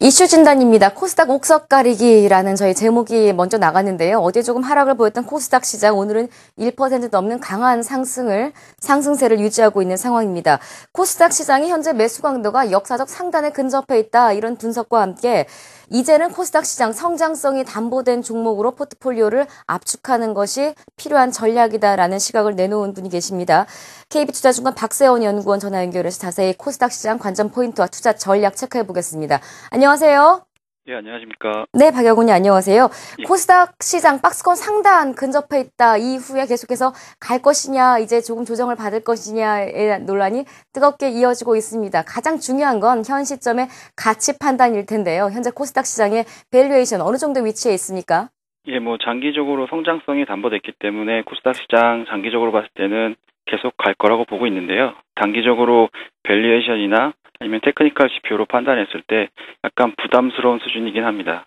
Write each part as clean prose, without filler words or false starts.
이슈 진단입니다. 코스닥 옥석 가리기라는 저희 제목이 먼저 나갔는데요. 어제 조금 하락을 보였던 코스닥 시장 오늘은 1% 넘는 강한 상승세를 유지하고 있는 상황입니다. 코스닥 시장이 현재 매수 강도가 역사적 상단에 근접해 있다. 이런 분석과 함께 이제는 코스닥 시장 성장성이 담보된 종목으로 포트폴리오를 압축하는 것이 필요한 전략이다라는 시각을 내놓은 분이 계십니다. KB투자증권 박세원 연구원 전화 연결해서 자세히 코스닥 시장 관전 포인트와 투자 전략 체크해 보겠습니다. 안녕하세요. 네, 안녕하십니까. 네, 박영훈이 안녕하세요. 예. 코스닥 시장 박스권 상단 근접해 있다 이후에 계속해서 갈 것이냐, 이제 조금 조정을 받을 것이냐의 논란이 뜨겁게 이어지고 있습니다. 가장 중요한 건 현 시점의 가치 판단일 텐데요. 현재 코스닥 시장의 밸류에이션 어느 정도 위치해 있습니까? 예, 장기적으로 성장성이 담보됐기 때문에 코스닥 시장 장기적으로 봤을 때는 계속 갈 거라고 보고 있는데요. 단기적으로 밸류에이션이나 아니면 테크니컬 지표로 판단했을 때 약간 부담스러운 수준이긴 합니다.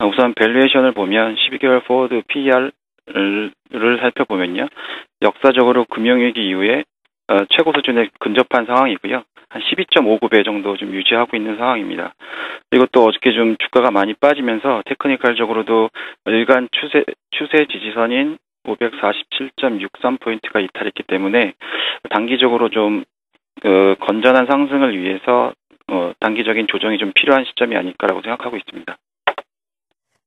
우선 밸류에이션을 보면 12개월 포워드 PER을 살펴보면요. 역사적으로 금융위기 이후에 최고 수준에 근접한 상황이고요. 한 12.59배 정도 좀 유지하고 있는 상황입니다. 그리고 또 어저께 좀 주가가 많이 빠지면서 테크니컬적으로도 일간 추세 지지선인 547.63포인트가 이탈했기 때문에 단기적으로 좀 건전한 상승을 위해서 단기적인 조정이 좀 필요한 시점이 아닐까라고 생각하고 있습니다.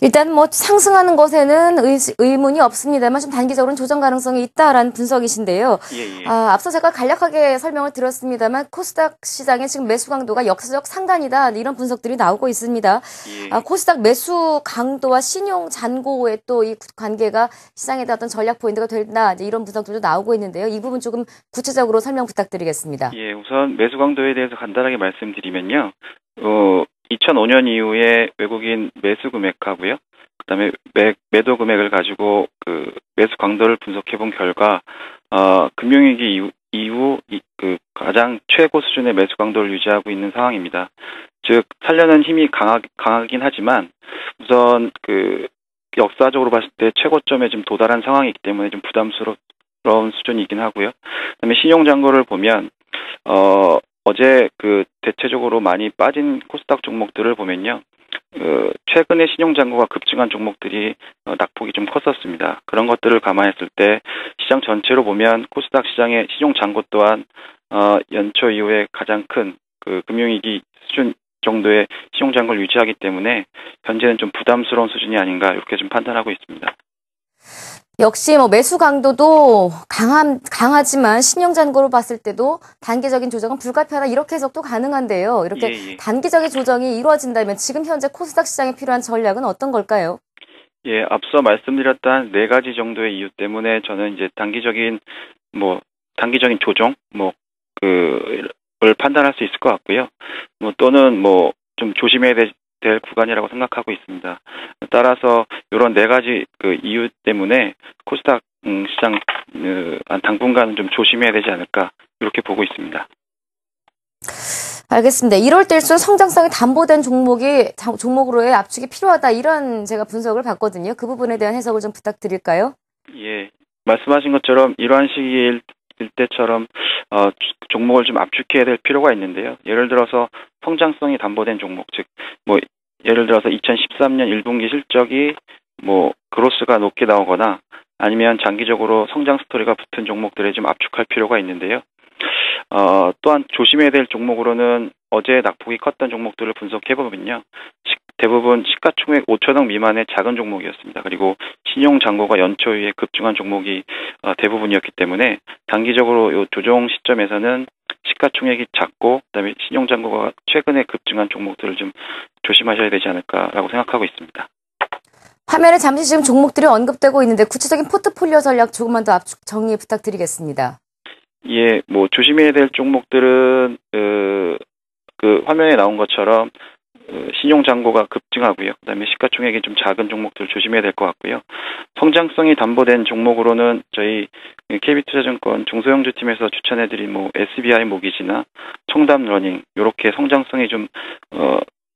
일단 상승하는 것에는 의문이 없습니다만 좀 단기적으로는 조정 가능성이 있다라는 분석이신데요. 예. 앞서 제가 간략하게 설명을 드렸습니다만 코스닥 시장의 지금 매수 강도가 역사적 상단이다 이런 분석들이 나오고 있습니다. 예. 코스닥 매수 강도와 신용 잔고의 또 이 관계가 시장에 대한 어떤 전략 포인트가 된다 이런 분석들도 나오고 있는데요. 이 부분 조금 구체적으로 설명 부탁드리겠습니다. 예, 우선 매수 강도에 대해서 간단하게 말씀드리면요. 2005년 이후에 외국인 매수 금액하고요. 그다음에 매도 금액을 가지고 그 매수 강도를 분석해 본 결과 금융위기 이후 가장 최고 수준의 매수 강도를 유지하고 있는 상황입니다. 즉 살려는 힘이 강하긴 하지만 우선 역사적으로 봤을 때 최고점에 좀 도달한 상황이기 때문에 좀 부담스러운 수준이긴 하고요. 그다음에 신용 잔고를 보면 어제 대체적으로 많이 빠진 코스닥 종목들을 보면요. 최근에 신용 잔고가 급증한 종목들이 낙폭이 좀 컸었습니다. 그런 것들을 감안했을 때 시장 전체로 보면 코스닥 시장의 신용 잔고 또한 연초 이후에 가장 큰 금융위기 수준 정도의 신용 잔고를 유지하기 때문에 현재는 좀 부담스러운 수준이 아닌가 이렇게 좀 판단하고 있습니다. 역시 매수 강도도 강하지만 신용 잔고로 봤을 때도 단기적인 조정은 불가피하다 이렇게 해석도 가능한데요. 이렇게 단기적인 조정이 이루어진다면 지금 현재 코스닥 시장에 필요한 전략은 어떤 걸까요? 예, 앞서 말씀드렸던 4가지 정도의 이유 때문에 저는 이제 단기적인 조정 을 판단할 수 있을 것 같고요. 또는 좀 조심해야 될 구간이라고 생각하고 있습니다. 따라서 이런 4가지 이유 때문에 코스닥 시장 당분간은 좀 조심해야 되지 않을까 이렇게 보고 있습니다. 알겠습니다. 이럴 때일수록 성장성이 담보된 종목으로의 압축이 필요하다 이런 제가 분석을 봤거든요. 그 부분에 대한 해석을 좀 부탁드릴까요? 예, 말씀하신 것처럼 이러한 시기일 때처럼 종목을 좀 압축해야 될 필요가 있는데요. 예를 들어서 성장성이 담보된 종목, 즉 예를 들어서 2013년 1분기 실적이 그로스가 높게 나오거나 아니면 장기적으로 성장 스토리가 붙은 종목들에 좀 압축할 필요가 있는데요. 또한 조심해야 될 종목으로는 어제 낙폭이 컸던 종목들을 분석해보면요. 대부분 시가총액 5천 원 미만의 작은 종목이었습니다. 그리고 신용 잔고가 연초 이후에 급증한 종목이 대부분이었기 때문에 단기적으로 이 조정 시점에서는 시가총액이 작고 그다음에 신용 잔고가 최근에 급증한 종목들을 좀 조심하셔야 되지 않을까라고 생각하고 있습니다. 화면에 잠시 지금 종목들이 언급되고 있는데 구체적인 포트폴리오 전략 조금만 더 압축 정리 부탁드리겠습니다. 예, 조심해야 될 종목들은 화면에 나온 것처럼 신용 잔고가 급증하고요. 그다음에 시가총액이 좀 작은 종목들 조심해야 될 것 같고요. 성장성이 담보된 종목으로는 저희 KB투자증권 중소형주팀에서 추천해드린 SBI 모기지나 청담러닝 이렇게 성장성이 좀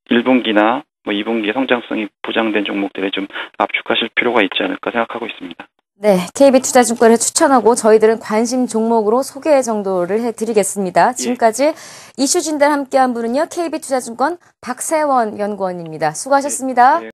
1분기나 2분기 성장성이 보장된 종목들에 좀 압축하실 필요가 있지 않을까 생각하고 있습니다. 네, KB투자증권을 추천하고 저희들은 관심 종목으로 소개 정도를 해드리겠습니다. 지금까지 이슈 진단 함께한 분은요, KB투자증권 박세원 연구원입니다. 수고하셨습니다. 네.